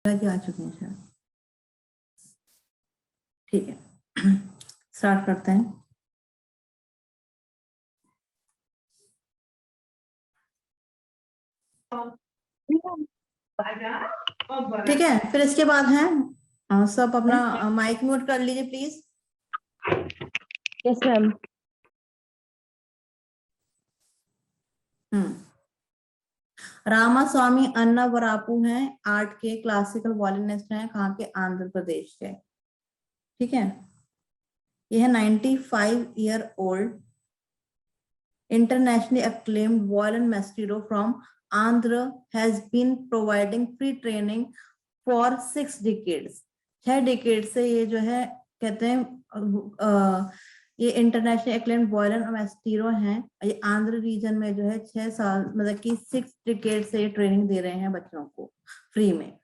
आ चुके हैं शायद। ठीक है, स्टार्ट करते हैं। ठीक है, फिर इसके बाद है सब अपना माइक म्यूट कर लीजिए please. Yes ma'am. Ramaswamy Annavarapu हैं, आर्ट के क्लासिकल वॉयलिनिस्ट हैं, कहाँ के? आंध्र प्रदेश के। ठीक है, ये है 95 year old internationally acclaimed violin maestro from Andhra, has been providing free training for 6 decades। 6 decades से ये जो है कहते हैं ये इंटरनेशनल एक्लेम्ड वायलिन मास्टरो हैं। ये आंध्र रीजन में जो है 6 साल मतलब कि 6 डिकेड से ये ट्रेनिंग दे रहे हैं बच्चों को फ्री में।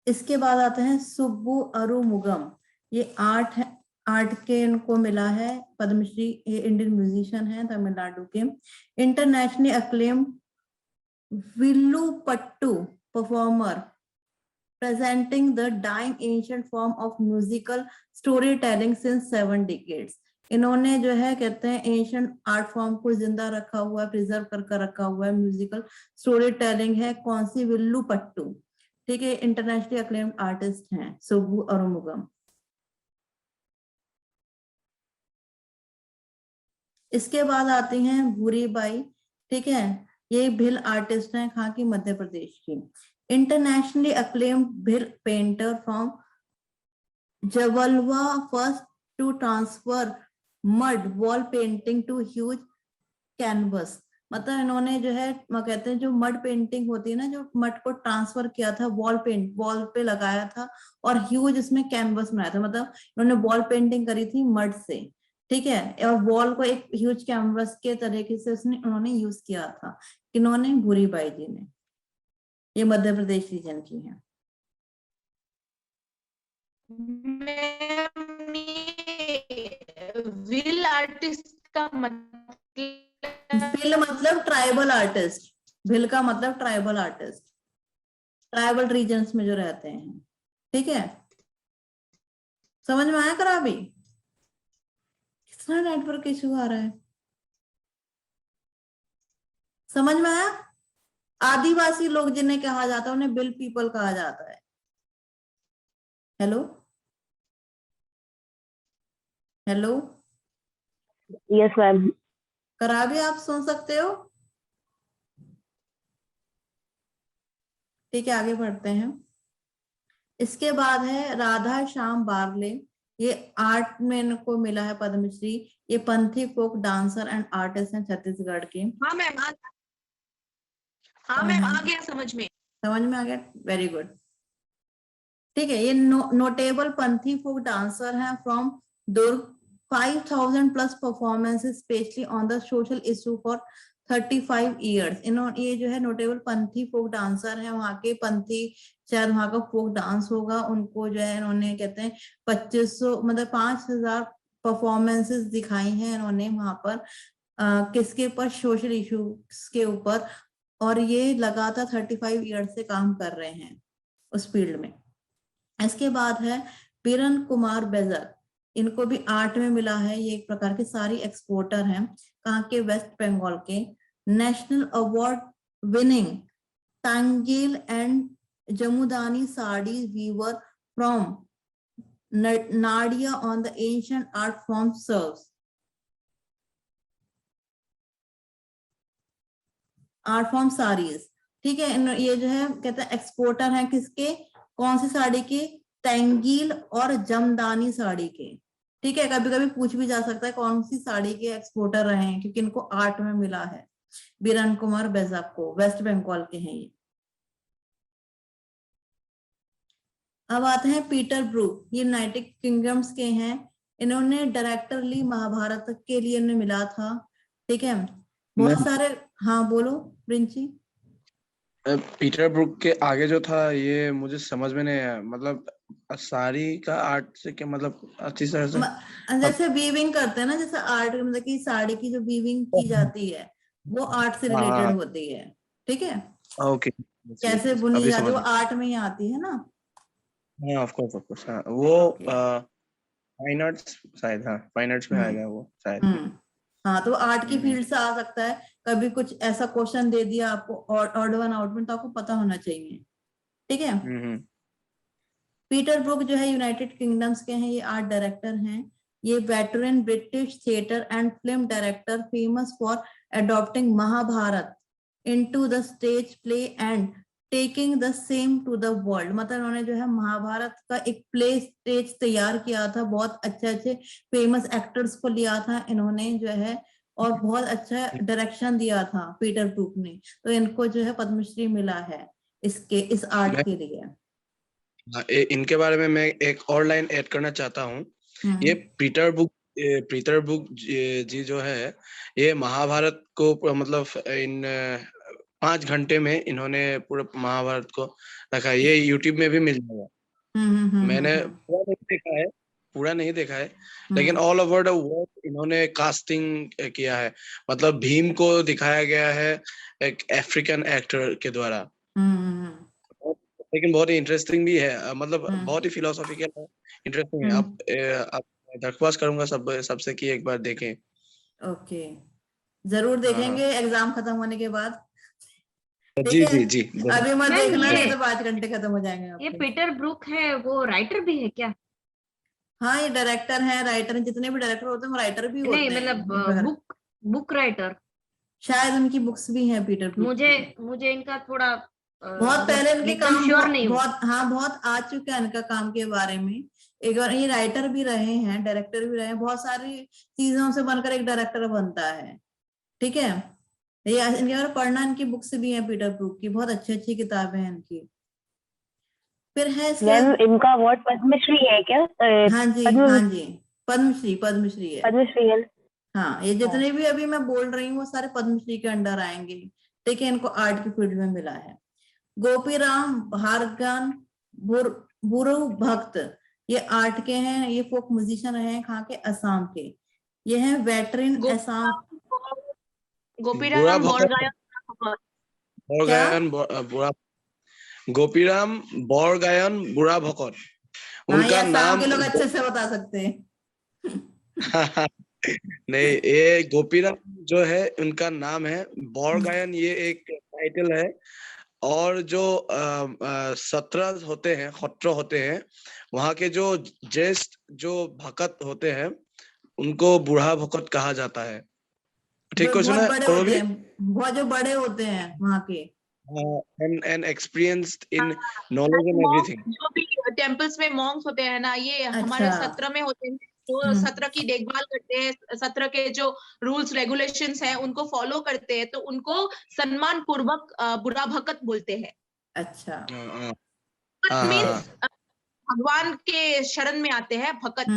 इसके बाद आते हैं सुब्बू अरुमुगम। ये आर्ट के इनको मिला है पद्मश्री। ये इंडियन म्यूजिशियन है, तमिलनाडु के। Internationally acclaimed Villupattu performer presenting the dying ancient form of musical storytelling since 7 decades। इन्होंने जो है कहते हैं एंशिएंट आर्ट फॉर्म को जिंदा रखा हुआ है, प्रिजर्व कर रखा हुआ है। म्यूजिकल स्टोरी टेलिंग है। कौन सी? विल्लुपट्टू। ठीक है, इंटरनेशनली अक्लेम्ड आर्टिस्ट हैं सुब्बू अरुमुगम। इसके बाद आती हैं भूरी बाई। ठीक है, ये भिल आर्टिस्ट हैं, कहाँ की? मध्य प्रदेश की। Internationally acclaimed Bhil painter from जवलवा, first to transfer mud wall painting to huge canvas. मतलब इन्होंने जो है कहते हैं जो मड पेंटिंग होती है ना, जो मड को ट्रांसफर किया था, वॉल पे लगाया था और ह्यूज इसमें कैनवस बनाया था। मतलब इन्होंने वॉल पेंटिंग करी थी मड से। ठीक है, और वॉल को एक ह्यूज कैनवस के तरीके से उन्होंने यूज किया था। किन्होंने? भूरी बाई जी ने। ये मध्य प्रदेश रीजन की है। विल आर्टिस्ट का भिल मतलब ट्राइबल आर्टिस्ट। भिल का मतलब ट्राइबल आर्टिस्ट, ट्राइबल रीजन्स में जो रहते हैं। ठीक है, समझ में आया करा? अभी कितना नेटवर्क इशू आ रहा है, समझ में आया? आदिवासी लोग जिन्हें कहा जाता है उन्हें बिल पीपल कहा जाता है। Hello hello, yes ma'am. करा भी आप सुन सकते हो? ठीक है, आगे बढ़ते हैं। इसके बाद है राधा श्याम बारले। ये आर्ट में इनको मिला है पद्मश्री। ये पंथी फोक डांसर एंड आर्टिस्ट हैं छत्तीसगढ़ के। हाँ मैम, हाँ मैम, आ गया समझ में। समझ में आ गया, वेरी गुड। ठीक है, ये नोटेबल पंथी फोक डांसर हैं from Durg. 5000 plus performances specially on the social issue for 35 years. इन्होंने ये जो है नोटेबल पंथी फोक डांसर है, वहाँ के पंथी शायद वहाँ का फोक डांस होगा। उनको जो है इन्होंने कहते हैं 2500 मतलब 5000 परफॉर्मेंसेस दिखाई हैं इन्होंने वहां पर। किसके ऊपर? सोशल इशूज के ऊपर। और ये लगातार 35 ईयर्स से काम कर रहे हैं उस फील्ड में। इसके बाद है बिरन कुमार बेजक। इनको भी आर्ट में मिला है। ये एक प्रकार के सारी एक्सपोर्टर हैं, कहाँ के? वेस्ट बंगाल के। National award winning Tangail and Jamdani sari weaver from Nadia on the ancient art form सर्व्स। Art form saris. ठीक है, ये जो है कहते हैं एक्सपोर्टर हैं किसके? कौन सी साड़ी के? तंगील और जमदानी साड़ी के। ठीक है, कभी कभी पूछ भी जा सकता है कौन सी साड़ी के एक्सपोर्टर रहे हैं, क्योंकि इनको आर्ट में मिला है। बिरन कुमार बेजक को, वेस्ट बंगाल के हैं ये। अब आते हैं पीटर ब्रूक। ये यूनाइटेड किंगडम्स के हैं। इन्होंने डायरेक्टर ली महाभारत के लिए इन्हें मिला था। ठीक है, बहुत सारे। हाँ बोलो प्रिंची। पीटर ब्रूक के आगे जो था ये मुझे समझ में नहीं आया। मतलब साड़ी का आर्ट से क्या मतलब? अच्छी तरह से जैसे वीविंग करते हैं ना, जैसे आर्ट मतलब कि साड़ी की जो वीविंग की जाती है वो आर्ट से रिलेटेड होती है। ठीक है, ओके। कैसे बुनी अभी जाती है, समझ वो आर्ट में ही आती है ना। में। हाँ, ऑफ कोर्स, हाँ वो Okay. फाइन आर्ट्स शायद, हाँ फाइन आर्ट्स में हम्म आएगा वो शायद। हम्म हाँ, तो आर्ट की हम्म, फील्ड से आ सकता है। कभी कुछ ऐसा क्वेश्चन दे दिया आपको ऑड वन आउट में, तो आपको पता होना चाहिए। ठीक है। हम्म। पीटर ब्रूक जो है यूनाइटेड किंगडम्स के हैं, ये आर्ट डायरेक्टर हैं। ये veteran British theatre and film director, famous for adopting Mahabharata into the stage play and taking the same to the world. मतलब उन्होंने जो है महाभारत का एक प्ले स्टेज तैयार किया था, बहुत अच्छे अच्छे फेमस एक्टर्स को लिया था इन्होंने जो है, और बहुत अच्छा डायरेक्शन दिया था पीटर ब्रूक ने। तो इनको जो है पद्मश्री मिला है इसके इस आर्ट के लिए। इनके बारे में मैं एक और लाइन ऐड करना चाहता हूँ। ये पीटर बुक जी जो है, ये महाभारत को मतलब इन 5 घंटे में इन्होंने पूरा महाभारत को रखा है। ये यूट्यूब में भी मिल जाएगा। मैंने पूरा नहीं देखा है, लेकिन ऑल ओवर द वर्ल्ड इन्होंने कास्टिंग किया है। मतलब भीम को दिखाया गया है एक अफ्रीकन एक्टर के द्वारा। लेकिन बहुत ही इंटरेस्टिंग भी है, मतलब बहुत ही फिलोसॉफिकल है, इंटरेस्टिंग है। आप दरख्वास्त करूंगा सबसे कि एक बार देखें। ओके, जरूर देखेंगे एग्जाम खत्म होने के बाद। जी ठीक है, जी जी। अभी मत मैम, देखना, ये- नहीं तो 5 घंटे खत्म हो जाएंगे ये आपके। पीटर ब्रूक है, वो राइटर भी है क्या? हाँ, ये डायरेक्टर है, राइटर, जितने भी डायरेक्टर होते हैं वो राइटर भी होते नहीं, हैं मतलब बुक राइटर। शायद उनकी बुक्स भी हैं पीटर ब्रूक की। मुझे इनका थोड़ा बहुत मतलब पहले इनके एकदम काम श्योर नहीं हूँ। बहुत आ चुका है इनका काम के बारे में। एक बार ये राइटर भी रहे हैं, डायरेक्टर भी रहे हैं, बहुत सारी चीजों से बनकर एक डायरेक्टर बनता है। ठीक है, ये इनके बारे में पढ़ना, इनकी बुक्स भी है पीटर ब्रूक की, बहुत अच्छी अच्छी किताबें हैं इनकी। फिर है मैम, इनका अवार्ड पद्मश्री है क्या? हाँ जी हाँ जी, पद्मश्री है। पद्मश्री है। हाँ, ये जितने भी अभी मैं बोल रही हूँ वो सारे पद्मश्री के अंडर आएंगे। ठीक है, इनको आर्ट की फील्ड में मिला है। गोपीराम भार्गन बुरु भक्त, ये आर्ट के हैं, ये फोक म्यूजिशियन हैं कहाँ के, असम के। ये हैं वेटरन असम। गोपीराम गोपीराम बरगायन बुरा भकत, हाँ, ये उनका असम नाम के लोग अच्छे से बता सकते हैं। नहीं, ये गोपीराम जो है उनका नाम है। बरगायन ये एक टाइटल है। और जो 17 होते हैं, खत्र होते हैं, वहाँ के जो ज्येष्ठ जो भकत होते हैं उनको बूढ़ा भकत कहा जाता है। ठीक बहुत क्वेश्चन है बड़े करोगी? होते हैं, बहुत जो बड़े होते हैं वहाँ के। and experienced in knowledge and everything. जो भी टेम्पल्स में मॉन्क्स होते हैं ना, ये हमारे अच्छा। सत्र में होते हैं, जो सत्र की देखभाल करते हैं, सत्र के जो रूल्स रेगुलेशंस हैं उनको फॉलो करते हैं, तो उनको सम्मान पूर्वक बुरा भकत बोलते हैं। अच्छा। मीन्स भगवान के शरण में आते हैं भकत।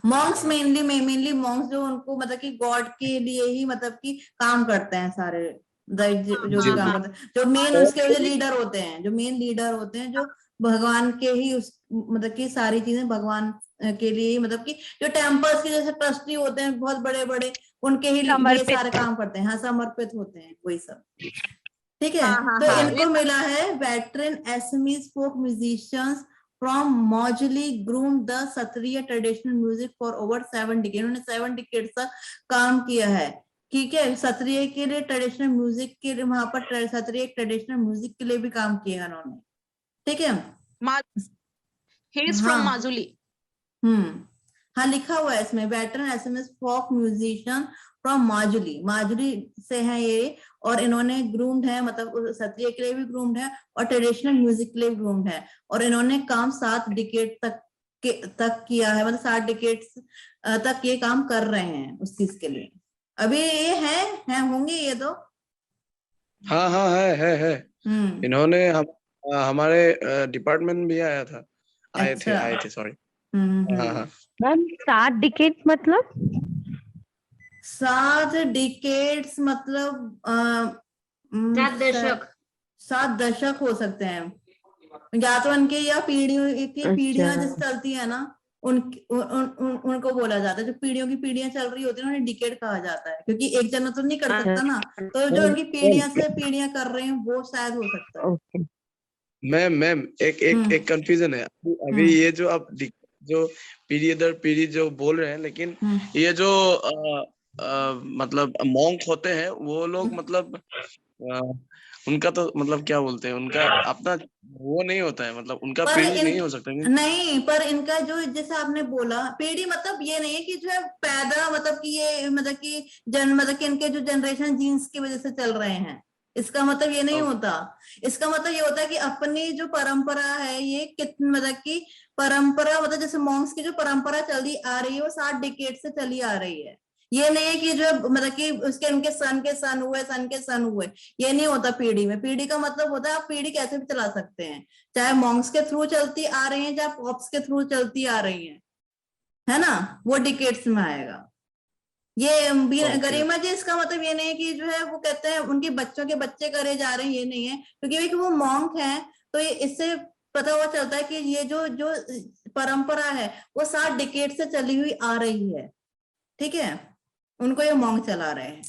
मॉन्क्स मेनली मॉन्क्स जो उनको मतलब कि गॉड के लिए ही मतलब कि काम करते हैं सारे, जो भी काम करते हैं, जो मेन उसके जो लीडर होते हैं, जो मेन लीडर होते हैं, जो भगवान के ही उस मतलब कि सारी चीजें भगवान के लिए ही, मतलब कि जो टेम्पल्स के जैसे ट्रस्टी होते हैं बहुत बड़े बड़े, उनके ही लिए सारे काम करते हैं। हाँ, समर्पित होते हैं वही सब। ठीक है, तो इनको मिला है veteran Assamese folk musicians from Majuli groom the Sattriya traditional music for over 7 decade. उन्होंने 7 डिकेड तक काम किया है। ठीक है, क्षत्रिय के लिए ट्रेडिशनल म्यूजिक के लिए, वहां पर क्षत्रिय ट्रेडिशनल म्यूजिक के लिए भी काम किया है उन्होंने। ठीक है, he is from माजुली। हाँ, लिखा हुआ है इसमें veteran SMS folk musician from Majuli, Majuli से हैं ये। और इन्होंने ग्रूम्ड है, मतलब क्षत्रिय के लिए भी ग्रूम्ड है और ट्रेडिशनल म्यूजिक के लिए ग्रूम्ड है। और इन्होंने काम 7 डिकेड तक किया है, मतलब 7 डिकेड तक ये काम कर रहे हैं उस चीज के लिए। अभी ये है होंगे ये तो। हाँ हाँ, है। इन्होंने हमारे डिपार्टमेंट भी आया था, आए थे सॉरी। हाँ। मैम, 7 डिकेड मतलब 7 डिकेड्स मतलब 7 दशक हो सकते हैं, या तो इनके, या पीढ़ियों की पीढ़ियां जैसे चलती है ना, उनको बोला जाता है। जो पीढ़ियों की पीढ़ियां चल रही होती है उन्हें डिकेड कहा जाता है, क्योंकि एक जना तो नहीं कर सकता ना, तो जो उनकी पीढ़ियां से पीढ़ियां कर रहे हैं वो शायद हो सकता है। ओके। मैम एक कंफ्यूजन है अभी ये जो आप जो पीढ़ी दर पीढ़ी जो बोल रहे हैं, लेकिन ये जो मतलब मॉन्क होते हैं वो लोग मतलब उनका तो मतलब क्या बोलते हैं, उनका अपना वो नहीं होता है, मतलब उनका पीढ़ी नहीं हो सकता नहीं, पर इनका जो जैसे आपने बोला पीढ़ी मतलब ये नहीं है कि जो है पैदा मतलब कि ये मतलब कि इनके जो जनरेशन जीन्स की वजह से चल रहे हैं, इसका मतलब ये नहीं होता। इसका मतलब ये होता है कि अपनी जो परंपरा है ये कितनी मतलब की परंपरा मतलब जैसे मॉन्क्स की जो परंपरा चली आ रही है वो 60 डिकेड से चली आ रही है। ये नहीं है कि जो मतलब कि उसके उनके सन के सन हुए, ये नहीं होता पीढ़ी में। पीढ़ी का मतलब होता है आप पीढ़ी कैसे भी चला सकते हैं, चाहे मॉन्क्स के थ्रू चलती आ रही हैं, चाहे पॉप्स के थ्रू चलती आ रही हैं, है ना, वो डिकेड्स में आएगा। ये गरिमा जी इसका मतलब ये नहीं है कि जो है वो कहते हैं उनके बच्चों के बच्चे करे जा रहे हैं, ये नहीं है, क्योंकि वो मॉन्क है तो ये इससे पता हुआ चलता है कि ये जो जो परंपरा है वो 60 डिकेड से चली हुई आ रही है। ठीक है, उनको ये मॉन्क चला रहे हैं।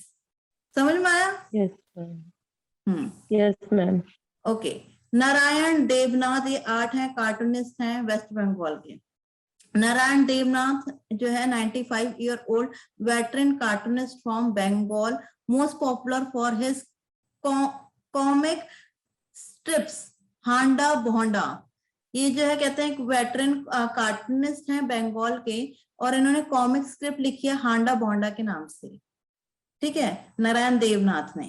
समझ में आया? Yes ma'am. Yes ma'am. Okay. Narayan Debnath ये 8 हैं, कार्टूनिस्ट हैं वेस्ट बंगाल के। नारायण देवनाथ जो है 95 year old veteran cartoonist from Bengal, most popular for his comic strips Handa Bhonda. ये जो है कहते हैं वेटरन कार्टूनिस्ट हैं बंगाल के और इन्होंने कॉमिक स्क्रिप्ट लिखी है हांडा भोंडा के नाम से। ठीक है, नारायण देवनाथ ने।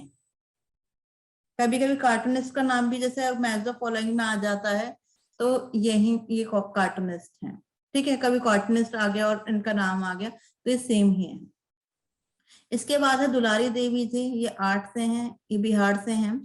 कभी कभी कार्टूनिस्ट का नाम भी जैसे मैच द फॉलोइंग में आ जाता है तो ये कार्टूनिस्ट हैं। ठीक है, कभी कार्टूनिस्ट आ गया और इनका नाम आ गया तो ये सेम ही है। इसके बाद है दुलारी देवी जी, ये 8 से हैं, ये बिहार से हैं।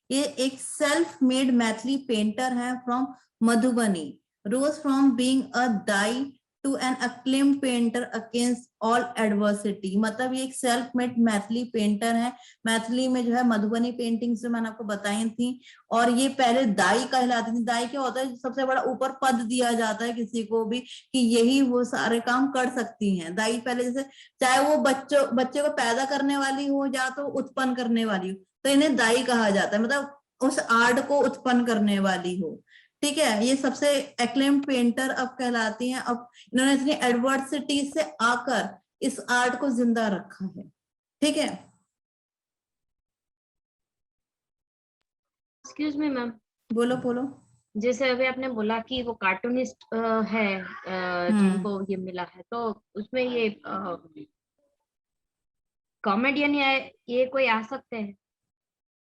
ये एक सेल्फ मेड मैथिली पेंटर है from Madhubani, rose from being a dai to an acclaimed painter against all adversity. मतलब ये एक सेल्फ मेड मैथिली पेंटर है। मैथिली में जो है मधुबनी पेंटिंग्स जो मैंने आपको बताई थी, और ये पहले दाई कहलाती थी। दाई क्या होता है, सबसे बड़ा ऊपर पद दिया जाता है किसी को भी कि यही वो सारे काम कर सकती हैं। दाई पहले जैसे चाहे वो बच्चे को पैदा करने वाली हो या तो उत्पन्न करने वाली हो, तो इन्हें दाई कहा जाता है, मतलब उस आर्ट को उत्पन्न करने वाली हो। ठीक है, ये सबसे एक्लेम्ड पेंटर अब कहलाती हैं। अब इन्होंने इतनी एडवर्सिटी से आकर इस आर्ट को जिंदा रखा है। ठीक है, एक्सक्यूज मी मैम, बोलो बोलो। जैसे अभी आपने बोला कि वो कार्टूनिस्ट है जिनको ये मिला है, तो उसमें ये कॉमेडियन या ये कोई आ सकते हैं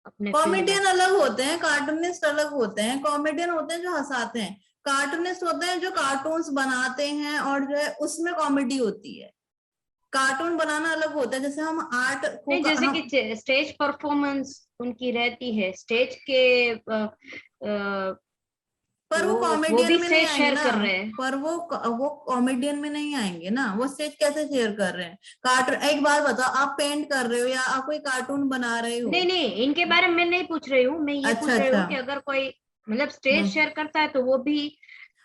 अपने? कॉमेडियन अलग होते हैं, कार्टूनिस्ट अलग होते हैं। कॉमेडियन होते हैं जो हंसाते हैं, कार्टूनिस्ट होते हैं जो कार्टून्स बनाते हैं और जो है उसमें कॉमेडी होती है। कार्टून बनाना अलग होता है, जैसे हम आर्ट को नहीं, जैसे कि स्टेज परफॉर्मेंस उनकी रहती है स्टेज के पर वो कॉमेडियन में नहीं आएंगे शेयर ना, कर रहे हैं। पर वो कॉमेडियन में नहीं आएंगे ना, वो स्टेज कैसे शेयर कर रहे हैं। कार्टून, एक बात बताओ, आप पेंट कर रहे हो या आप कोई कार्टून बना रहे हो? नहीं नहीं, इनके बारे में नहीं पूछ रही हूँ मैं, ये पूछ रही हूँ कि अगर कोई मतलब स्टेज शेयर करता है तो वो भी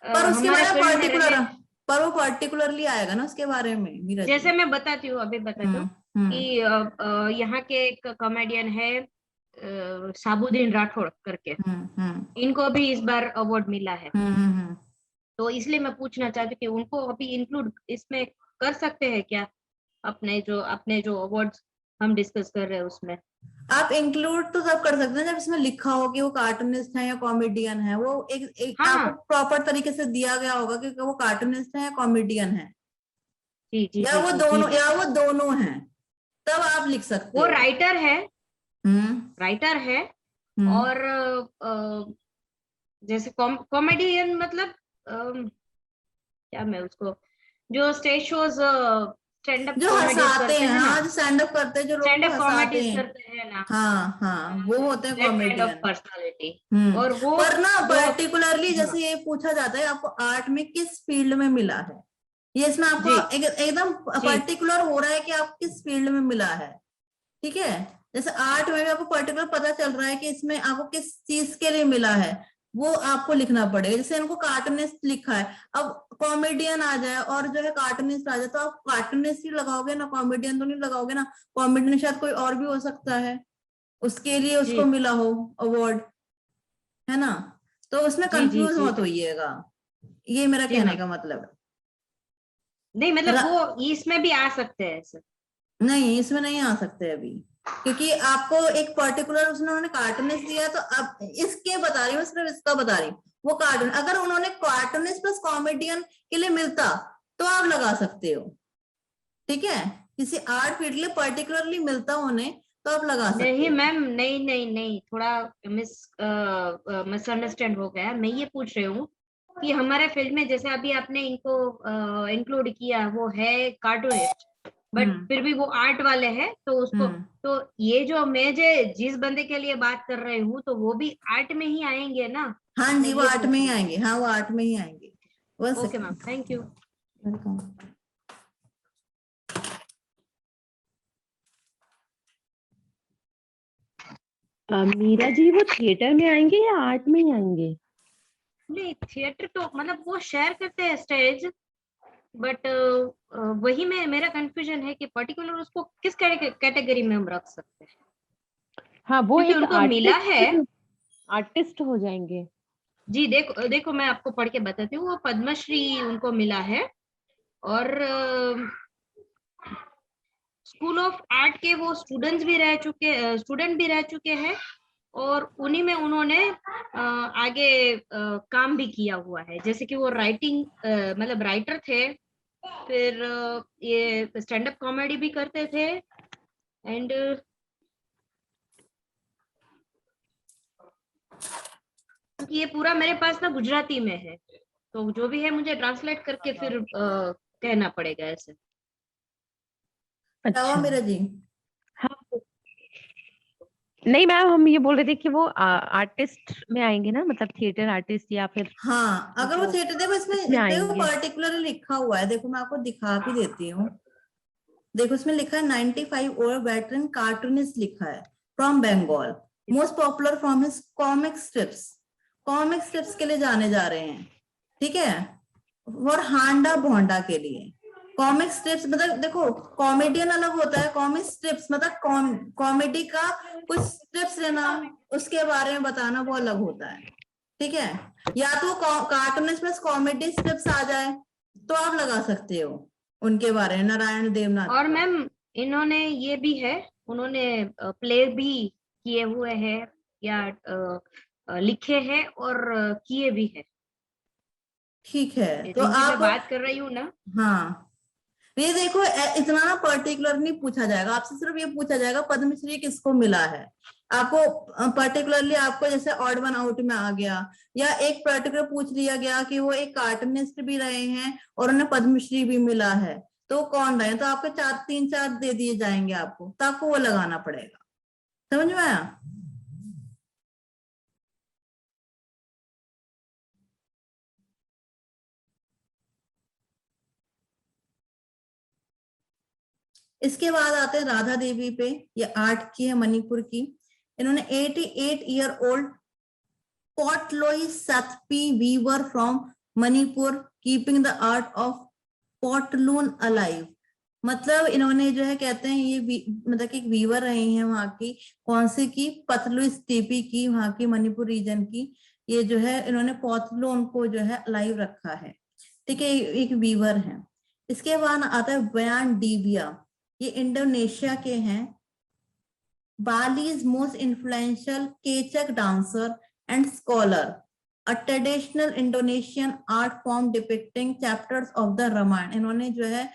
पर उसके बारे में पर वो पर्टिकुलरली आएगा ना उसके बारे में। जैसे मैं बताती हूँ, अभी बताती हूँ कि यहाँ के एक कॉमेडियन है साबुद्दीन राठौड़ करके, इनको भी इस बार अवार्ड मिला है। तो इसलिए मैं पूछना चाहती हूँ कि उनको अभी इंक्लूड इसमें कर सकते हैं क्या, अपने जो अवार्ड्स हम डिस्कस कर रहे हैं उसमें? आप इंक्लूड तो सब कर सकते हैं जब इसमें लिखा हो कि वो कार्टूनिस्ट है या कॉमेडियन है। वो एक आपको प्रॉपर तरीके से दिया गया होगा कि वो कार्टूनिस्ट है या कॉमेडियन है, या वो दोनों हैं, तब आप लिख सकते वो हो। राइटर है और जैसे कॉमेडियन मतलब क्या मैं उसको, जो स्टेज शोज स्टैंड अप जो हंसाते हैं, हाँ, जो स्टैंड अप करते हैं, जो स्टैंड अप लोग हंसाते कॉमेडी करते हैं ना, हाँ, वो होते हैं कॉमेडियन पर्सनालिटी। और वो पर ना पर्टिकुलरली जैसे ये पूछा जाता है आपको आर्ट में किस फील्ड में मिला है, ये इसमें आपको एकदम पर्टिकुलर हो रहा है कि आप किस फील्ड में मिला है। ठीक है, जैसे आर्ट में भी आपको पर्टिकुलर पता चल रहा है कि इसमें आपको किस चीज के लिए मिला है, वो आपको लिखना पड़ेगा। जैसे इनको कार्टूनिस्ट लिखा है, अब कॉमेडियन आ जाए और जो है कार्टूनिस्ट आ जाए, तो आप कार्टूनिस्ट ही लगाओगे ना, कॉमेडियन तो नहीं लगाओगे ना। कॉमेडियन शायद कोई और भी हो सकता है, उसके लिए उसको मिला हो अवार्ड, है ना। तो उसमें कंफ्यूज मत होइएगा, ये मेरा कहने का मतलब है। नहीं मतलब वो इसमें भी आ सकते हैं सर? नहीं, इसमें नहीं आ सकते अभी, क्योंकि आपको एक पर्टिकुलर उन्होंने कार्टूनिस्ट दिया, तो अब इसके बता रही हूँ, सिर्फ इसका बता रही हूँ। वो कार्टून अगर उन्होंने कार्टूनिस्ट प्लस कॉमेडियन के लिए मिलता तो आप लगा सकते हो, ठीक है। किसी आर्ट फील्ड के लिए पर्टिकुलरली मिलता उन्हें तो आप लगा सकते नहीं हो। मैम, नहीं, थोड़ा मिसअंडरस्टैंड हो गया। मैं ये पूछ रही हूँ कि हमारे फील्ड में जैसे अभी आपने इनको इंक्लूड किया, वो है कार्टूनिस्ट, बट फिर भी वो आर्ट वाले हैं, तो उसको तो ये जो मैं जिस बंदे के लिए बात कर रही हूँ, तो वो भी आर्ट में ही आएंगे ना? हाँ जी, वो आर्ट में ही आएंगे। हाँ, वो आर्ट में ही आएंगे। Okay ma'am, thank you. Welcome. Meera ji, वो थिएटर में आएंगे या आर्ट में ही आएंगे? नहीं, थिएटर तो मतलब वो शेयर करते हैं स्टेज, बट वही मेरा कंफ्यूजन है कि पर्टिकुलर उसको किस कैटेगरी में हम रख सकते हैं। हाँ, वो एक उनको मिला है, आर्टिस्ट हो जाएंगे। जी देखो मैं आपको पढ़ के बताती हूँ। वो पद्मश्री उनको मिला है, और स्कूल ऑफ आर्ट के वो स्टूडेंट भी रह चुके हैं, और उन्हीं में उन्होंने आगे काम भी किया हुआ है। जैसे कि वो राइटिंग मतलब राइटर थे, फिर ये स्टैंड अप कॉमेडी भी करते थे, एंड ये पूरा मेरे पास ना गुजराती में है, तो जो भी है मुझे ट्रांसलेट करके फिर कहना पड़ेगा ऐसे। अच्छा मेरा जी। हाँ, नहीं मैम, हम ये बोल रहे थे कि वो आर्टिस्ट में आएंगे ना, मतलब थिएटर आर्टिस्ट या फिर। हाँ, अगर वो थिएटर, देखो इसमें देखो पर्टिकुलरली लिखा हुआ है, देखो मैं आपको दिखा भी देती हूँ। देखो इसमें लिखा है 95 और वेटरन कार्टूनिस्ट लिखा है from Bengal, most popular from his comic strips के लिए जाने जा रहे हैं, ठीक है। और हांडा भोंडा के लिए कॉमिक स्ट्रिप्स, मतलब देखो कॉमेडियन अलग होता है, कॉमिक स्ट्रिप्स मतलब कॉमेडी का कुछ स्ट्रिप्स लेना, उसके बारे में बताना, वो अलग होता है, ठीक है। या तो कार्टूनिस्ट प्लस कॉमेडी स्ट्रिप्स आ जाए तो आप लगा सकते हो उनके बारे में, नारायण देवनाथ। और मैम इन्होंने ये भी है, उन्होंने प्ले भी किए हुए हैं, या लिखे हैं और किए भी है। ठीक है, तो आप आप बात कर रही हूँ ना। हाँ, ये देखो इतना ना पर्टिकुलर नहीं पूछा जाएगा आपसे, सिर्फ ये पूछा जाएगा पद्मश्री किसको मिला है। आपको पर्टिकुलरली आपको जैसे ऑड वन आउट में आ गया, या एक पर्टिकुलर पूछ लिया गया कि वो एक कार्टूनिस्ट भी रहे हैं और उन्हें पद्मश्री भी मिला है, तो कौन रहे, तो आपको 3-4 दे दिए जाएंगे आपको, तो आपको वो लगाना पड़ेगा। समझ में आया? इसके बाद आते हैं राधा देवी पे, ये आर्ट की है, मणिपुर की। इन्होंने 88 ईयर ओल्ड पोटलोई सतपी weaver from Manipur keeping the art of Potloi alive. मतलब इन्होंने जो है कहते हैं ये मतलब कि एक वीवर रही हैं वहां की, कौन सी की, पतलू स्टीपी की, वहां की मणिपुर रीजन की। ये जो है इन्होंने पोटलून को जो है अलाइव रखा है, ठीक है, एक वीवर है। इसके बाद आता है बयान डीबिया, ये इंडोनेशिया के हैं। Bali's most influential Kecak dancer and scholar, a traditional Indonesian art form depicting chapters of the Ramayana। इन्होंने जो है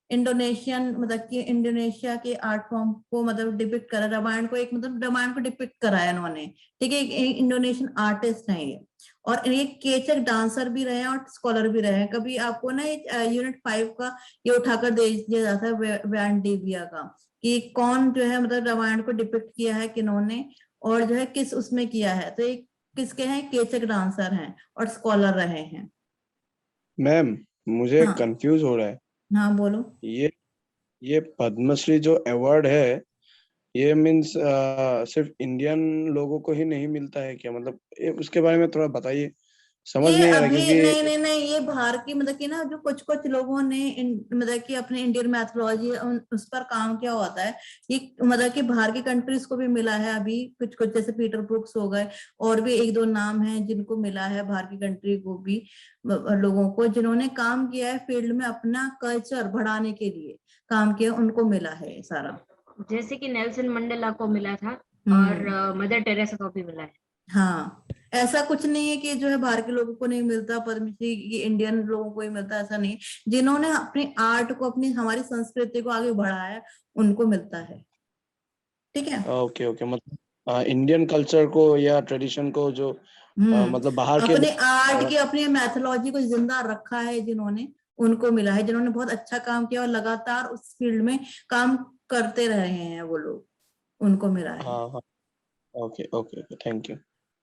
इंडोनेशियन मतलब कि इंडोनेशिया के आर्ट फॉर्म को मतलब डिपिक्ट करा, रामायण को एक मतलब रामायण को डिपिक्ट करा है इन्होंने, ठीक है। एक इंडोनेशियन आर्टिस्ट हैं ये, और ये केचक डांसर भी रहे हैं और स्कॉलर भी रहे हैं। कभी आपको ना यूनिट 5 का ये उठाकर दे दिया जाता है बयान डीबिया का, कि कौन जो है मतलब रामायण को डिपिक्ट किया है किन्होंने, और जो है किस उसमें किया है। तो एक किसके हैं, केचक डांसर हैं और स्कॉलर रहे हैं। मैम मुझे कंफ्यूज हो रहा है। हाँ बोलो। ये पद्मश्री जो अवार्ड है, ये मीन्स सिर्फ इंडियन लोगों को ही नहीं मिलता है क्या, मतलब उसके बारे में थोड़ा बताइए, समझ ये नहीं आ रहा अभी क्योंकि नहीं, ये बाहर की मतलब कि ना जो कुछ कुछ लोगों ने मतलब कि अपने इंडियन मैथोलॉजी उस पर काम किया होता है। ये मतलब कि बाहर की कंट्रीज को भी मिला है अभी कुछ कुछ, जैसे पीटर ब्रुक्स हो गए, और भी एक दो नाम हैं जिनको मिला है बाहर की कंट्री को भी, लोगों को जिन्होंने काम किया है फील्ड में, अपना कल्चर बढ़ाने के लिए काम किया, उनको मिला है सारा। जैसे कि नेल्सन मंडेला को मिला था और मदर टेरेसा को भी मिला है। हाँ, ऐसा कुछ नहीं है कि जो है बाहर के लोगों को नहीं मिलता पद्मश्री, ये इंडियन लोगों को ही मिलता है, ऐसा नहीं। जिन्होंने अपनी आर्ट को, अपनी हमारी संस्कृति को आगे बढ़ाया, उनको मिलता है। ठीक है। ओके ओके, मतलब इंडियन कल्चर को या ट्रेडिशन को जो मतलब बाहर के अपने आर्ट की, अपनी मैथोलॉजी को जिंदा रखा है जिन्होंने, उनको मिला है। जिन्होंने बहुत अच्छा काम किया और लगातार उस फील्ड में काम करते रहे हैं वो लोग, उनको मिला है। हाँ हाँ, okay okay okay, thank you,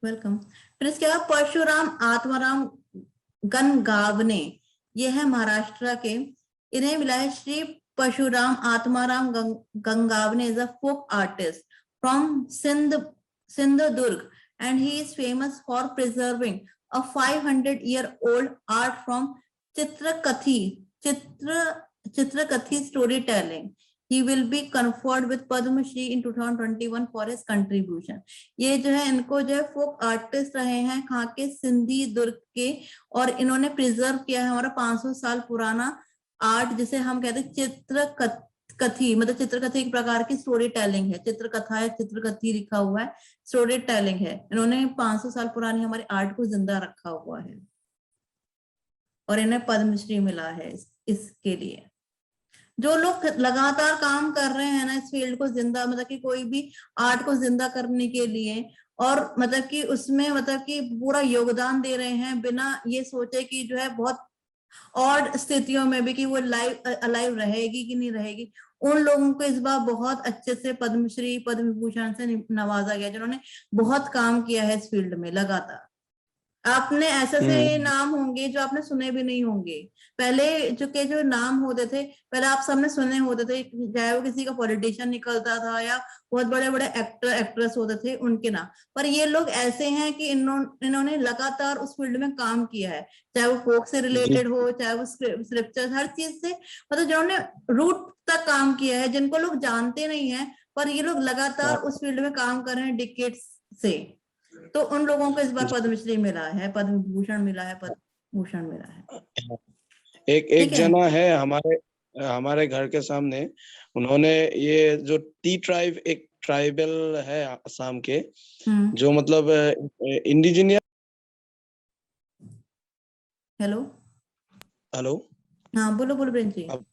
welcome. फिर इसके बाद परशुराम आत्माराम गनगावने, ये है महाराष्ट्र के, इन्हें मिला है Shri Parshuram Atmaram Gangavane is a folk artist from Sindhudurg and he is famous for preserving a 500-year-old art from Chitrakathi storytelling. He will be conferred with Padma Shri in 2021 for his contribution. ये जो है, इनको जो है फोक आर्टिस्ट रहे हैं कहाँ के, सिंधी दुर्ग के, और इन्होंने प्रिजर्व किया है हमारा 500 साल पुराना आर्ट, जिसे हम कहते हैं चित्रकथी, मतलब चित्रकथी एक प्रकार की स्टोरी टेलिंग है। चित्रकथा है, चित्रकथी लिखा हुआ है, स्टोरी टेलिंग है। इन्होंने 500 साल पुरानी हमारे आर्ट को जिंदा रखा हुआ है और इन्हें पद्मश्री मिला है इसके लिए। जो लोग लगातार काम कर रहे हैं ना इस फील्ड को जिंदा, मतलब कि कोई भी आर्ट को जिंदा करने के लिए, और मतलब कि उसमें मतलब कि पूरा योगदान दे रहे हैं, बिना ये सोचे कि जो है बहुत और स्थितियों में भी कि वो अलाइव रहेगी कि नहीं रहेगी, उन लोगों को इस बार बहुत अच्छे से पद्मश्री पद्म विभूषण से नवाजा गया, जिन्होंने बहुत काम किया है इस फील्ड में लगातार। आपने ऐसे से नाम होंगे जो आपने सुने भी नहीं होंगे पहले, जो नाम होते थे पहले आप सबने सुने होते थे, चाहे वो किसी का पॉलिटिशियन निकलता था या बहुत बड़े बड़े एक्टर एक्ट्रेस होते थे उनके नाम, पर ये लोग ऐसे हैं कि इन्होंने लगातार उस फील्ड में काम किया है, चाहे वो फोक से रिलेटेड हो, चाहे वो स्क्रिप्चर, हर चीज से, मतलब जिन्होंने रूट तक काम किया है, जिनको लोग जानते नहीं है, पर ये लोग लगातार उस फील्ड में काम कर रहे हैं डिकेड्स से। तो उन लोगों को इस बार पद्मश्री मिला है, पद्म विभूषण मिला है, पद्म भूषण मिला है। एक जना है हमारे घर के सामने, उन्होंने ये जो टी ट्राइब, एक ट्राइबल है असम के, जो मतलब इंडिजिनियस। हेलो हेलो, हाँ बोलो बोलो प्रिंस जी। हाँ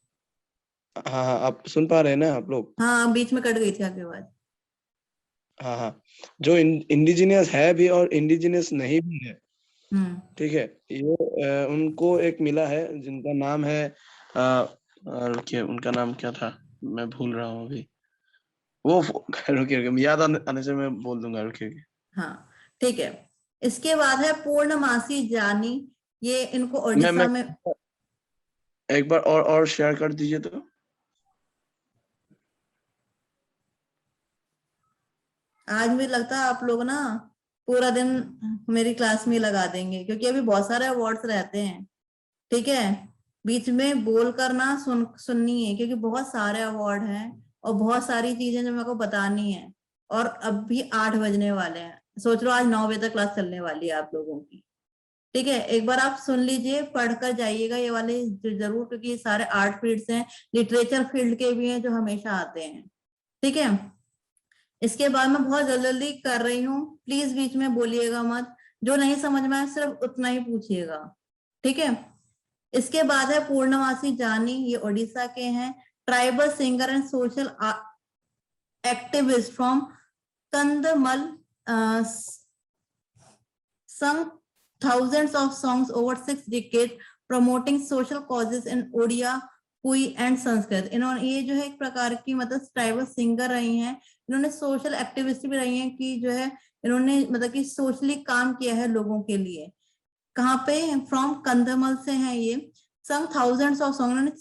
हाँ, आप सुन पा रहे हैं ना आप लोग? हाँ, बीच में कट गई थी आपकी आवाज। हाँ हाँ, जो इंडिजिनियस है भी और इंडिजिनियस नहीं भी है, ठीक है, ये उनको एक मिला है जिनका नाम है, रुकिए उनका नाम क्या था, मैं भूल रहा हूँ अभी, वो रुकिए याद आने से मैं बोल दूंगा, रुकिए। हाँ ठीक है। इसके बाद है पूर्णमासी जानी, ये इनको ओडिशा में, एक बार और शेयर कर दीजिए तो। आज मुझे लगता है आप लोग ना पूरा दिन मेरी क्लास में लगा देंगे, क्योंकि अभी बहुत सारे अवार्ड्स रहते हैं। ठीक है, बीच में बोल कर ना सुननी है, क्योंकि बहुत सारे अवार्ड हैं और बहुत सारी चीजें जो मेरे को बतानी है, और अब भी 8 बजने वाले हैं। सोच लो आज 9 बजे तक क्लास चलने वाली है आप लोगों की। ठीक है, एक बार आप सुन लीजिए, पढ़कर जाइएगा ये वाले जरूर, क्योंकि ये सारे आर्ट फील्ड्स हैं, लिटरेचर फील्ड के भी हैं जो हमेशा आते हैं। ठीक है, इसके बाद मैं बहुत जल्दी कर रही हूँ, प्लीज बीच में बोलिएगा मत, जो नहीं समझ में आए सिर्फ उतना ही पूछिएगा। ठीक है, इसके बाद है पूर्णमासी जानी, ये ओडिशा के हैं, tribal singer and social activist from Kandhamal, sung thousands of songs over 6 decades promoting social causes in Odia, कुई एंड संस्कृत। इन्होंने, ये जो है एक प्रकार की मतलब ट्राइबल सिंगर रही हैं, इन्होंने सोशल एक्टिविस्ट भी रही हैं, कि जो है इन्होंने मतलब कि सोशली काम किया है लोगों के लिए। कहाँ पे? फ्रॉम कंधमल से हैं ये। संग थाउजेंड्स ऑफ सॉन्ग, उन्होंने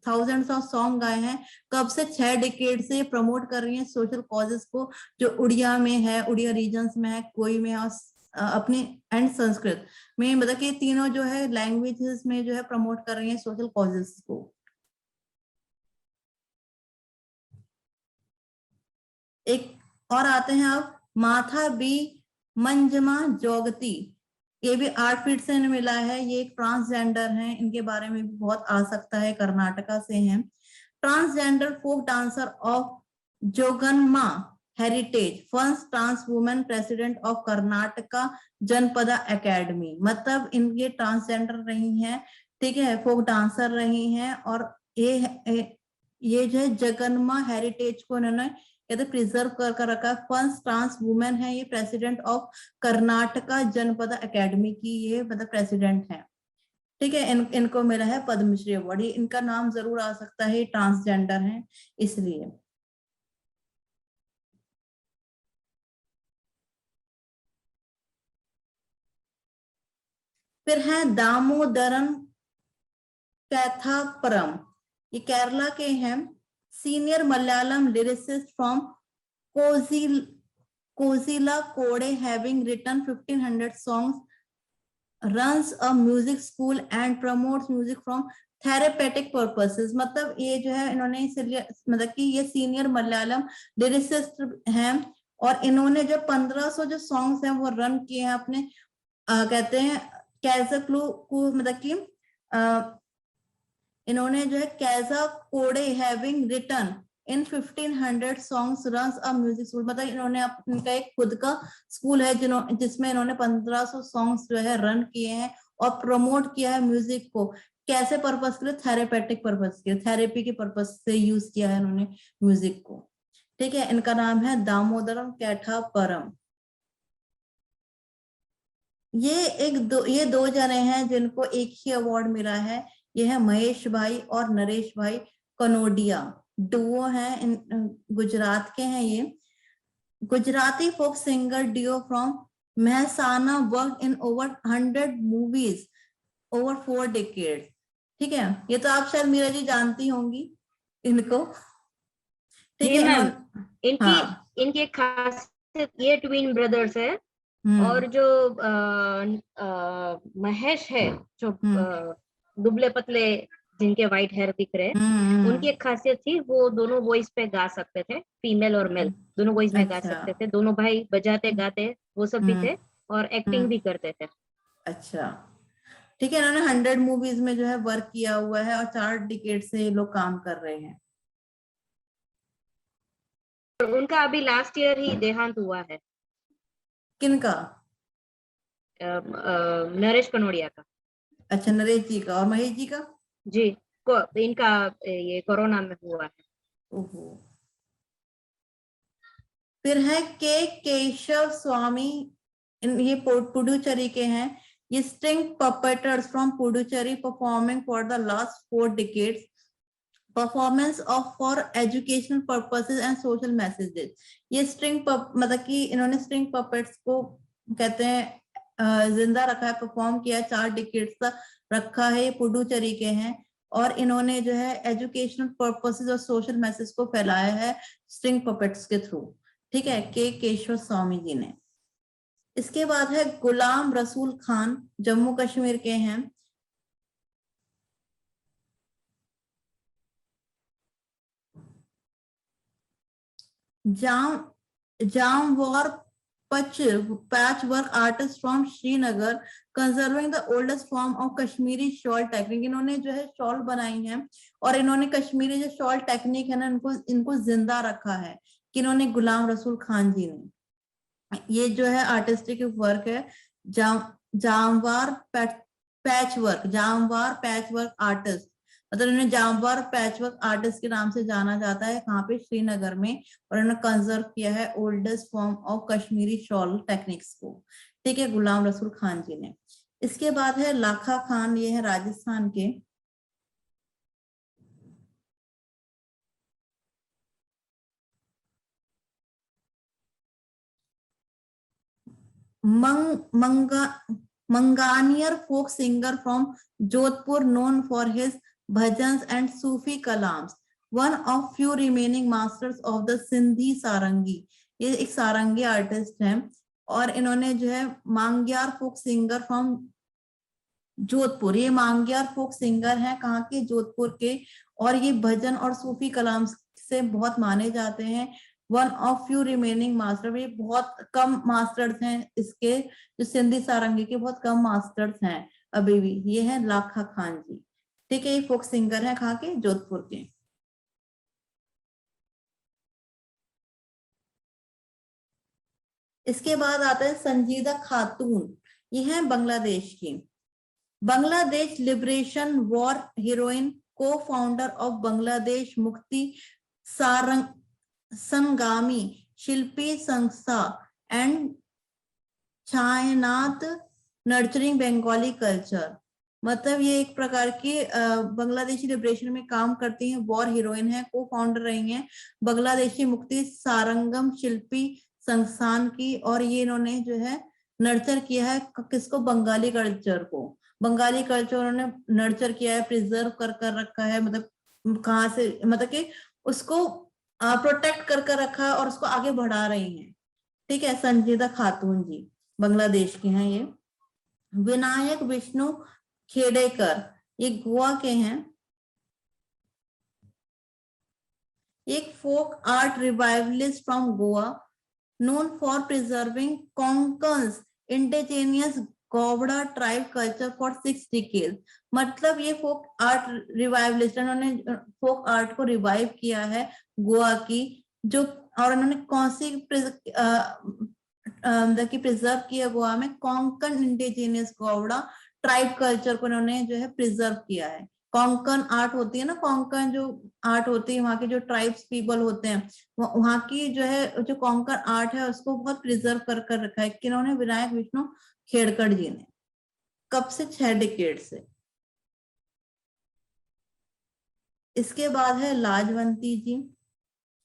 थाउजेंड्स ऑफ सॉन्ग गाए हैं। कब से? 6 डिकेड से प्रमोट कर रही हैं सोशल कॉजेस को, जो उड़िया में है, उड़िया रीजन्स में है, कोई में, और अपने एंड संस्कृत में, मतलब कि तीनों जो है लैंग्वेजेस में जो है प्रमोट कर रही हैं सोशल कॉजेस को। एक और आते हैं अब माथा बी मंजमा जोगती, ये भी 8 फीट से मिला है, ये एक ट्रांसजेंडर हैं, इनके बारे में भी बहुत आ सकता है, कर्नाटका से हैं। Transgender folk dancer of Jogamma heritage, first trans women president of Karnataka Janapada academy, मतलब इनके ट्रांसजेंडर रही हैं, ठीक है, फोक डांसर रही हैं, और ये जो है जगन्मा हेरिटेज को इन्होंने कहते प्रिजर्व कर रखा। फर्स्ट ट्रांस वुमेन है ये, प्रेसिडेंट ऑफ कर्नाटका जनपद एकेडमी की ये मतलब प्रेसिडेंट है, ठीक है। इनको मिला है पद्मश्री अवार्ड। इनका नाम जरूर आ सकता है, ट्रांसजेंडर है इसलिए। फिर है दामोदरन कैथापरम, ये केरला के हैं, सीनियर मलयालम लिरिसिस्ट फ्रॉम कोजिला कोडे, having written 1500 songs, runs a music school and promotes music from therapeutic purposes। मतलब ये जो है इन्होंने मतलब कि ये सीनियर मलयालम लिरिसिस्ट हैं, और इन्होंने जो 1500 जो सॉन्ग्स हैं वो रन किए हैं अपने कहते हैं कैज़ा को, मतलब कि इन्होंने जो है कैज़ा कोडे having written in 1500 songs runs a music school, मतलब इन्होंने इनका एक खुद का स्कूल है जिसमें इन्होंने 1500 सॉन्ग्स जो है रन किए हैं और प्रमोट किया है म्यूजिक को। कैसे पर्पस के लिए? थेरेपेटिक पर्पस के, थेरेपी के पर्पस से यूज किया है इन्होंने म्यूजिक को, ठीक है। इनका नाम है दामोदरम कैथापरम। ये दो जने हैं जिनको एक ही अवार्ड मिला है, ये है महेश भाई और नरेश भाई कनोडिया, डुओ हैं, गुजरात के हैं ये। गुजराती फोक सिंगर डियो from Mehsana, work in over 100 movies over 4 decades, ठीक है। ये तो आप शायद मीरा जी जानती होंगी इनको, ठीक है। इनकी खासियत ये ट्विन ब्रदर्स है, और जो महेश है, जो दुबले पतले जिनके व्हाइट हेयर दिख रहे हैं, उनकी एक खासियत थी, वो दोनों वॉइस पे गा सकते थे, फीमेल और मेल दोनों वॉइस में गा सकते थे। दोनों भाई बजाते गाते वो सब भी थे, और एक्टिंग भी करते थे। अच्छा, ठीक है। इन्होंने 100 मूवीज में जो है वर्क किया हुआ है, और 4 डिकेड से ये लोग काम कर रहे हैं। उनका अभी लास्ट ईयर ही देहांत हुआ है। किनका? नरेश कनोडिया का। अच्छा, नरेश जी का। और महेश जी का? जी, इनका ये कोरोना में हुआ है। ओहो। फिर है के केशव स्वामी, ये पुडुचेरी के हैं। ये string puppeteers from Puducherry performing for the last 4 decades, performance of for educational purposes and social messages. ये स्ट्रिंग मतलब कि इन्होंने स्ट्रिंग पपेट्स को कहते हैं जिंदा रखा है, परफॉर्म किया, 4 decades तक रखा है। ये पुडुचेरी के हैं, और इन्होंने जो है एजुकेशनल पर्पसेस और सोशल मैसेज को फैलाया है स्ट्रिंग पपेट्स के थ्रू, ठीक है, के केशव स्वामी जी ने। इसके बाद है गुलाम रसूल खान, जम्मू कश्मीर के हैं। Jamawar patch work artist from Srinagar, conserving the oldest form of Kashmiri shawl technique. इन्होंने जो है शॉल बनाई है, और इन्होंने कश्मीरी जो शॉल टेक्निक है ना, इनको जिंदा रखा है, कि इन्होंने गुलाम रसूल खान जी ने। ये जो है आर्टिस्टिक वर्क है, जामवार पैच वर्क आर्टिस्ट, मतलब इन्हें जामवार पैचवर्क आर्टिस्ट के नाम से जाना जाता है, कहाँ पे? श्रीनगर में। और इन्होंने कंजर्व किया है oldest form of Kashmiri shawl techniques को, ठीक है, गुलाम रसूल खान जी ने। इसके बाद है लाखा खान, ये है राजस्थान के। Manganiar folk singer from Jodhpur known for his bhajans and Sufi kalams. One of few remaining masters of the Sindhi sarangi. ये एक सारंगी आर्टिस्ट हैं और इन्होंने जो है मांग्यार फोक सिंगर फ्रॉम जोधपुर, ये मांग्यार फोक सिंगर हैं कहाँ के, जोधपुर के, और ये भजन और सूफी कलाम से बहुत माने जाते हैं। One of few remaining master, ये बहुत कम मास्टर्स हैं इसके, जो सिंधी सारंगी के बहुत कम मास्टर्स हैं अभी भी। ये है लाखा खान जी, ठीक है, ये फोक सिंगर है कहाँ के, जोधपुर के। इसके बाद आता है संजीदा खातून, ये है बांग्लादेश की, बांग्लादेश लिबरेशन वॉर हीरोइन, को फाउंडर ऑफ बांग्लादेश मुक्ति संगामी शिल्पी संस्था एंड छायनात नर्चरिंग बंगाली कल्चर। मतलब ये एक प्रकार की बांग्लादेशी लिबरेशन में काम करती हैं, वॉर हीरोइन है, को फाउंडर रही हैं बांग्लादेशी मुक्ति सारंगम शिल्पी संस्थान की, और ये इन्होंने जो है नर्चर किया है किसको, बंगाली कल्चर को। बंगाली कल्चर उन्होंने नर्चर किया है, प्रिजर्व कर रखा है, मतलब कहाँ से, मतलब कि उसको प्रोटेक्ट कर रखा है और उसको आगे बढ़ा रही हैं, ठीक है। संजीदा खातून जी बांग्लादेश की हैं ये। विनायक विष्णु खेडेकर, ये गोवा के हैं, एक folk art revivalist from Goa known for preserving Konkan's indigenous Govda tribe culture for 6 decades। मतलब ये फोक आर्ट रिवाइवलिस्ट, उन्होंने फोक आर्ट को रिवाइव किया है गोवा की, जो, और उन्होंने कौन सी प्रिजर्व किया गोवा में, Konkan indigenous Gowda tribe culture को उन्होंने जो है प्रिजर्व किया है। कोंकण आर्ट होती है ना, कोंकण जो आर्ट होती है वहाँ के जो ट्राइब्स पीपल होते हैं, वहाँ की जो है जो कोंकण आर्ट है उसको बहुत प्रिजर्व कर रखा है किन्होंने, विनायक विष्णु खेड़कर जी ने। कब से, 6 डिकेड से। इसके बाद है लाजवंती जी,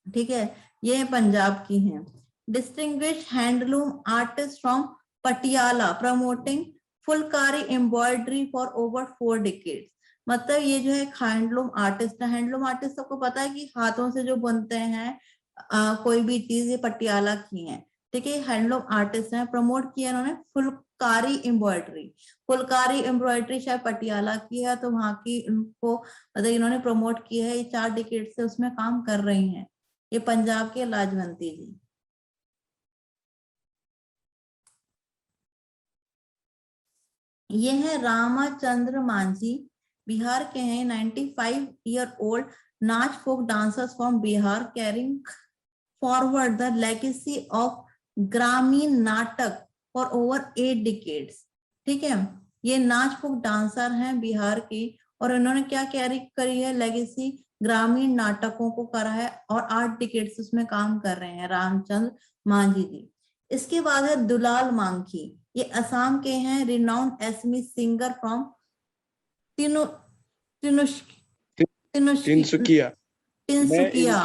ठीक है, ये पंजाब की हैं। Distinguished handloom artist from Patiala promoting Phulkari embroidery for over 4 decades. मतलब ये जो है हैंडलूम आर्टिस्ट है। हैंडलूम आर्टिस्ट सबको पता है कि हाथों से जो बनते हैं कोई भी चीज, ये पटियाला की है, ठीक है, हैंडलूम आर्टिस्ट हैं। प्रमोट किया इन्होंने फुलकारी एम्ब्रॉयडरी, फुलकारी एम्ब्रॉयडरी शायद पटियाला की है, तो वहां की उनको मतलब इन्होंने प्रमोट किया है, ये 4 डिकेड से उसमें काम कर रही हैं। ये पंजाब के लाजवंती जी। ये है रामाचंद्र मांझी, बिहार के हैं, 95 year old nach folk dancers from Bihar carrying forward the legacy of gramin natak for over 8 decades, ठीक है। ये नाच फोक डांसर हैं बिहार की, और इन्होंने क्या कैरी करी है, लेगेसी ग्रामीण नाटकों को करा है, और 8 डिकेड से उसमें काम कर रहे हैं रामचंद्र मांझी जी। इसके बाद है दुलाल मांझी, ये असम के हैं, renowned Assamese singer from Tinsukia. Tinsukia.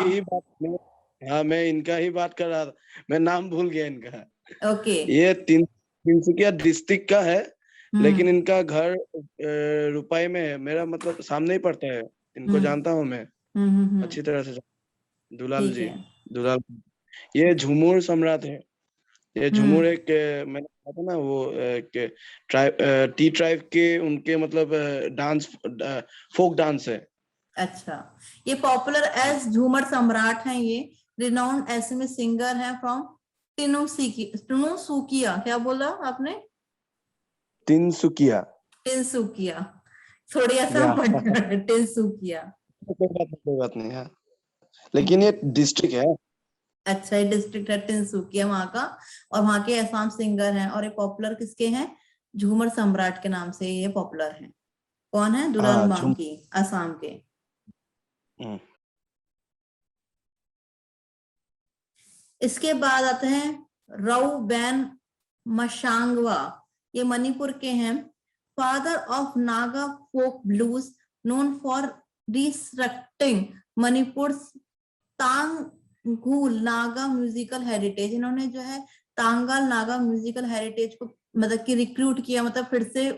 मैं इनका ही बात कर रहा था, मैं नाम भूल गया इनका। ओके। ये तिनसुकिया डिस्ट्रिक्ट का है, लेकिन इनका घर रुपाई में है, मेरा मतलब सामने ही पड़ता है, इनको जानता हूँ मैं अच्छी तरह से। दुलाल जी, दुलाल, ये झूमर सम्राट है। ये झूमर एक मैंने कहा था ना, वो टी ट्राइब के उनके मतलब डांस, फोक डांस है। अच्छा, ये पॉपुलर एज झूमर सम्राट हैं, ये रिनाउंड असमी सिंगर हैं फ्रॉम तिनसुकिया। क्या बोला आपने? तिनसुकिया। तिनसुकिया, थोड़ी आसान पड़ रहा है, तिनसुकिया। कोई बात नहीं है, लेकिन ये डिस्ट्रिक्ट है। अच्छा, ये डिस्ट्रिक्ट है तिनसुकिया वहां का, और वहां के असम सिंगर हैं, और ये पॉपुलर किसके हैं, झूमर सम्राट के नाम से ये पॉपुलर हैं। कौन है? दुलाल मांझी, असम के। इसके बाद आते हैं राव बैन मशांगवा, ये मणिपुर के हैं, father of Naga folk blues known for restructuring Manipur तांग तांगुल नागा म्यूजिकल हेरिटेज, इन्होंने जो है तांगल नागा म्यूजिकल हेरिटेज को मतलब कि रिक्रूट किया, मतलब फिर से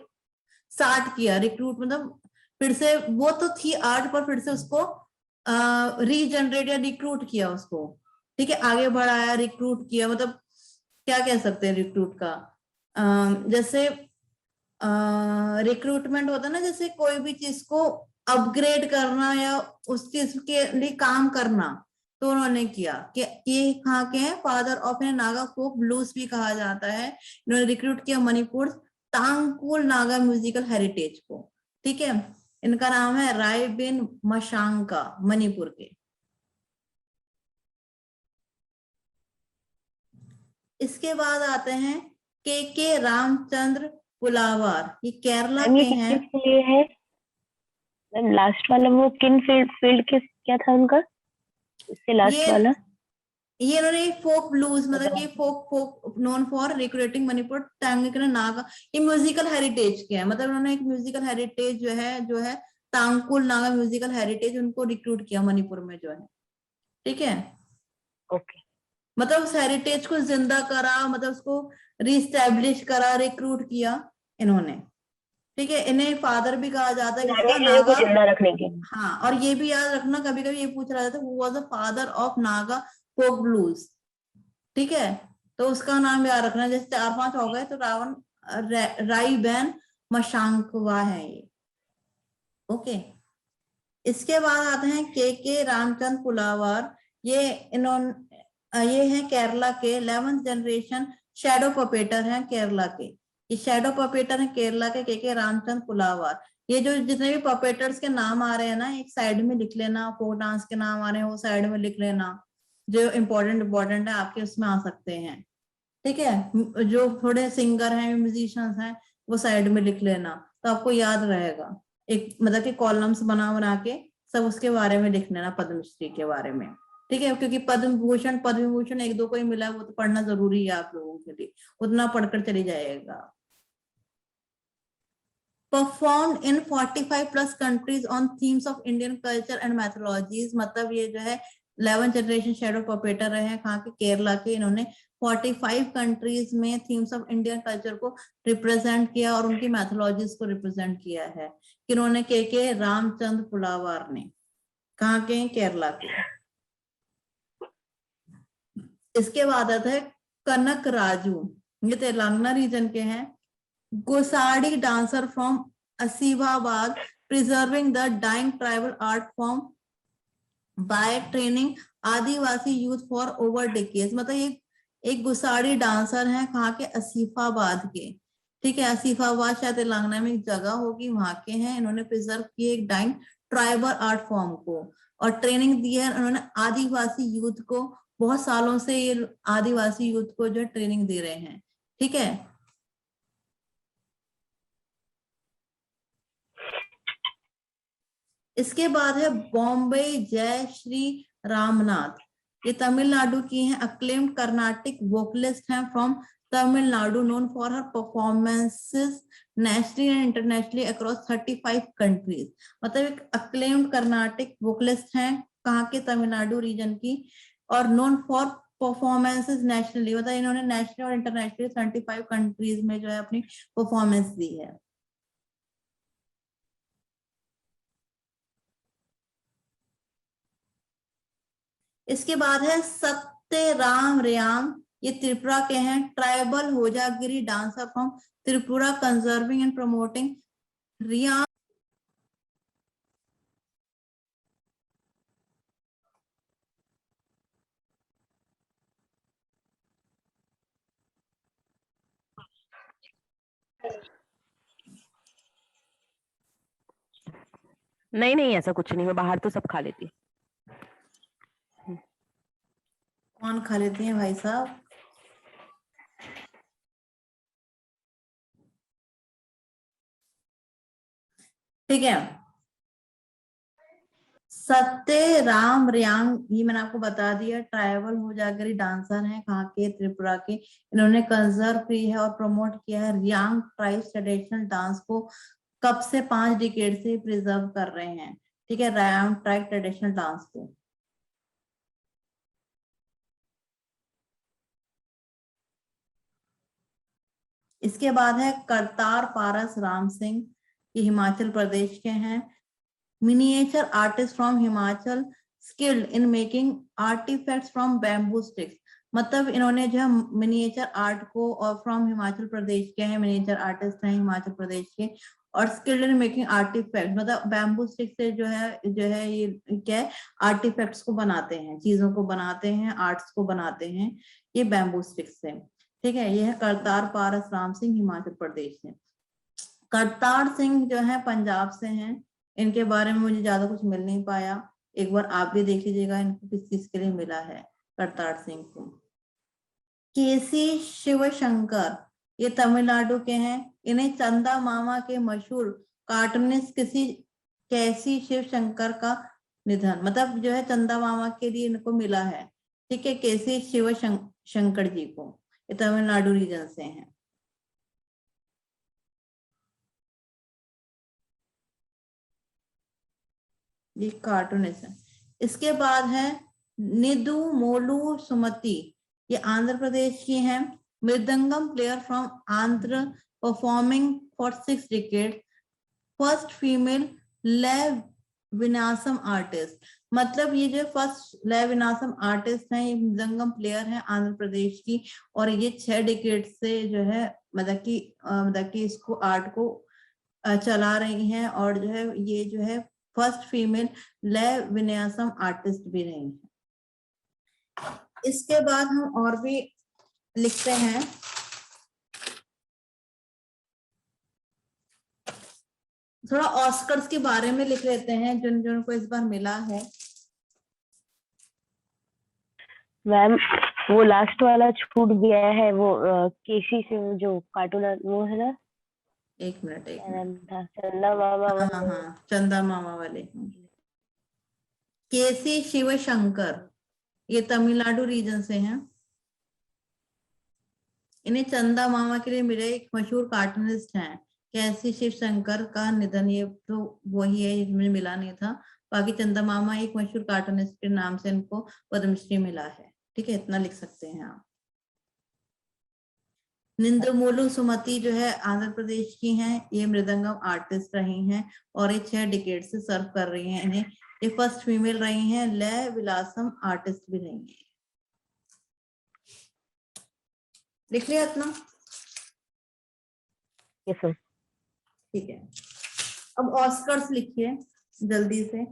स्टार्ट किया, रिक्रूट मतलब फिर से, वो तो थी आर्ट पर फिर से उसको रीजनरेट या रिक्रूट किया उसको, ठीक है, आगे बढ़ाया, रिक्रूट किया, मतलब क्या कह सकते हैं रिक्रूट का, जैसे रिक्रूटमेंट होता है ना, जैसे कोई भी चीज को अपग्रेड करना या उस चीज के लिए काम करना, तो उन्होंने किया कि ये कहाँ के हैं, father of Naga folk blues भी कहा जाता है, इन्होंने रिक्रूट किया मणिपुर तांगकुल नागा म्यूजिकल हेरिटेज को, ठीक है, इनका नाम है रायबिन मशांका, मणिपुर के। इसके बाद आते हैं के रामचंद्र पुलावार, ये केरला के हैं। ये है लास्ट वाला, वो किन फील्ड के क्या था उनका, इससे लास्ट वाला? ये इन्होंने फोक ब्लूज, मतलब कि folk known for recruiting Manipur Tangkhul Naga, ये म्यूजिकल हेरिटेज के हैं, मतलब उन्होंने एक म्यूजिकल हेरिटेज जो है तांगकुल नागा म्यूजिकल हेरिटेज, उनको रिक्रूट किया मणिपुर में जो है, ठीक है, ओके, मतलब उस हेरिटेज को जिंदा करा, मतलब उसको रिस्टैब्लिश करा, रिक्रूट किया इन्होंने, ठीक है, इन्हें फादर भी कहा जाता है किसका, नागा, जिंदा रखने के। हाँ, और ये भी याद रखना, कभी कभी ये पूछ रहा था, who was the father of Naga folk blues, ठीक है, तो उसका नाम याद रखना, जैसे 4-5 हो गए, तो राईबेन मशांकवा है ये, ओके। इसके बाद आते हैं के रामचंद पुलावार, ये है केरला के 11th जनरेशन शैडो पपेटर हैं केरला के, ये शैडो पपेटर हैं केरला के रामचंद पुलावार। ये जो जितने भी पपेटर्स के नाम आ रहे हैं ना, एक साइड में लिख लेना, फोक डांस के नाम आ रहे हैं वो साइड में लिख लेना, जो इम्पोर्टेंट है आपके उसमें आ सकते हैं, ठीक है, जो थोड़े सिंगर हैं, म्यूजिशियंस हैं, वो साइड में लिख लेना, तो आपको याद रहेगा, एक मतलब कि कॉलम्स बना के सब उसके बारे में लिख लेना, पद्मश्री के बारे में, ठीक है, क्योंकि पद्म विभूषण 1-2 को ही मिला, वो तो पढ़ना जरूरी है आप लोगों के लिए, उतना पढ़कर चली जाएगा। Performed in 45+ countries on themes of Indian culture and mythologies, मतलब ये जो है 11th जनरेशन शैडो पपेटर रहे हैं कहाँ के, केरला के, इन्होंने 45 कंट्रीज में थीम्स ऑफ इंडियन कल्चर को रिप्रेजेंट किया और उनकी मैथोलॉजीज को रिप्रेजेंट किया है, किन्होंने के रामचंद्र पुलावार ने, कहाँ के, केरला के। इसके बाद आता है कनक राजू, ये तेलंगाना रीजन के हैं, Gussadi dancer from Asifabad, preserving the dying tribal art form by training Adivasi youth for over decades, मतलब ये एक गुसाड़ी डांसर है कहाँ के, असीफाबाद के, ठीक है, असीफाबाद शायद तेलंगाना में एक जगह होगी, वहां के हैं, इन्होंने प्रिजर्व किए एक डाइंग ट्राइबल आर्ट फॉर्म को, और ट्रेनिंग दी है उन्होंने आदिवासी यूथ को, बहुत सालों से ये आदिवासी यूथ को जो ट्रेनिंग दे रहे हैं, ठीक है। इसके बाद है बॉम्बे जय श्री रामनाथ, ये तमिलनाडु की हैं, अक्लेम्ड कर्नाटिक वोकलिस्ट हैं from Tamil Nadu, known for her performances nationally and internationally across 35 countries, मतलब एक अक्लेम्ड कर्नाटिक वोकलिस्ट हैं कहाँ के, तमिलनाडु रीजन की, और नोन फॉर परफॉर्मेंसेस नेशनली, मतलब इन्होंने नेशनल और इंटरनेशनली 35 कंट्रीज में जो है अपनी परफॉर्मेंस दी है। इसके बाद है सत्य राम रेयाम, ये त्रिपुरा के हैं, tribal Hojagiri dancer from Tripura, conserving and promoting realm. नहीं नहीं, ऐसा कुछ नहीं, मैं बाहर तो सब खा लेती। कौन खा लेती हैं भाई साहब? ठीक है, सत्य राम रियांग, ये मैंने आपको बता दिया, ट्राइबल होजागरी डांसर हैं कहाँ के, त्रिपुरा के, इन्होंने कंजर्व की है और प्रमोट किया है रियांग ट्राइब ट्रेडिशनल डांस को, कब से 5 डिकेड से प्रिजर्व कर रहे हैं, ठीक है, रियांग ट्राइब ट्रेडिशनल डांस को। इसके बाद है करतार पारस राम सिंह, ये हिमाचल प्रदेश के हैं। Miniature artist from Himachal, skilled in making artifacts from bamboo sticks. मतलब इन्होंने जो है मिनिएचर आर्ट को, और फ्रॉम हिमाचल प्रदेश के हैं, मिनिएचर आर्टिस्ट हैं हिमाचल प्रदेश के, और स्किल्ड इन मेकिंग आर्टिफैक्ट, मतलब बैम्बू स्टिक से जो है ये क्या है, आर्टिफैक्ट्स को बनाते हैं, चीजों को बनाते हैं, आर्ट्स को बनाते हैं ये बैम्बू स्टिक से। ठीक है, ये है करतार पारस राम सिंह हिमाचल प्रदेश से। करतार सिंह जो है पंजाब से हैं, इनके बारे में मुझे ज्यादा कुछ मिल नहीं पाया, एक बार आप भी देख लीजिएगा इनको किस चीज के लिए मिला है करतार सिंह को। केसी शिवशंकर, ये तमिलनाडु के हैं, इन्हें चंदा मामा के मशहूर कार्टूनिस्ट कैसी शिवशंकर का निधन, मतलब जो है चंदा मामा के लिए इनको मिला है। ठीक है, केसी शिवशंकर जी को, ये तमिलनाडु रीजन से हैं। ये कार्टूनिस्ट है। इसके बाद है निधु मोलू सुमति, ये आंध्र प्रदेश की हैं। Mridangam player from Andhra, performing for 6 decades, first female लैव विनासम आर्टिस्ट। मतलब ये जो फर्स्ट लैव विनासम आर्टिस्ट हैं, ये मृदंगम प्लेयर हैं आंध्र प्रदेश की, और ये 6 decades से जो है मतलब कि इसको आर्ट को चला रही हैं, और जो है ये जो है फर्स्ट फीमेल लैव विनासम आर्टिस्ट भी रही हैं। इसके बाद हम और भी लिखते हैं, थोड़ा ऑस्कर्स के बारे में लिख लेते हैं जिन जिनको इस बार मिला है। मैम वो लास्ट वाला छूट गया है, वो केसी से जो कार्टून वो है ना, एक मिनट था चंदा मामा वाले। हाँ, चंदा मामा वाले। केसी शिवशंकर, ये तमिलनाडु रीजन से हैं। इन्हें चंदा मामा के लिए मिले, एक मशहूर कार्टूनिस्ट हैं। कैसी शिवशंकर का निधन, ये तो वही है, इसमें मिला नहीं था। बाकी चंदा मामा एक मशहूर कार्टूनिस्ट के नाम से इनको पद्मश्री मिला है। ठीक है, इतना लिख सकते हैं आप। निंद्रमोलू सुमति जो है आंध्र प्रदेश की हैं, ये मृदंगम आर्टिस्ट रही हैं, और ये 6 decades से सर्व कर रही हैं। इन्हें ये फर्स्ट फीमेल रही हैं, लय विलासम आर्टिस्ट भी रही हैं। लिख लिया इतना? Yes sir. ठीक है, अब ऑस्कर्स लिखिए जल्दी से।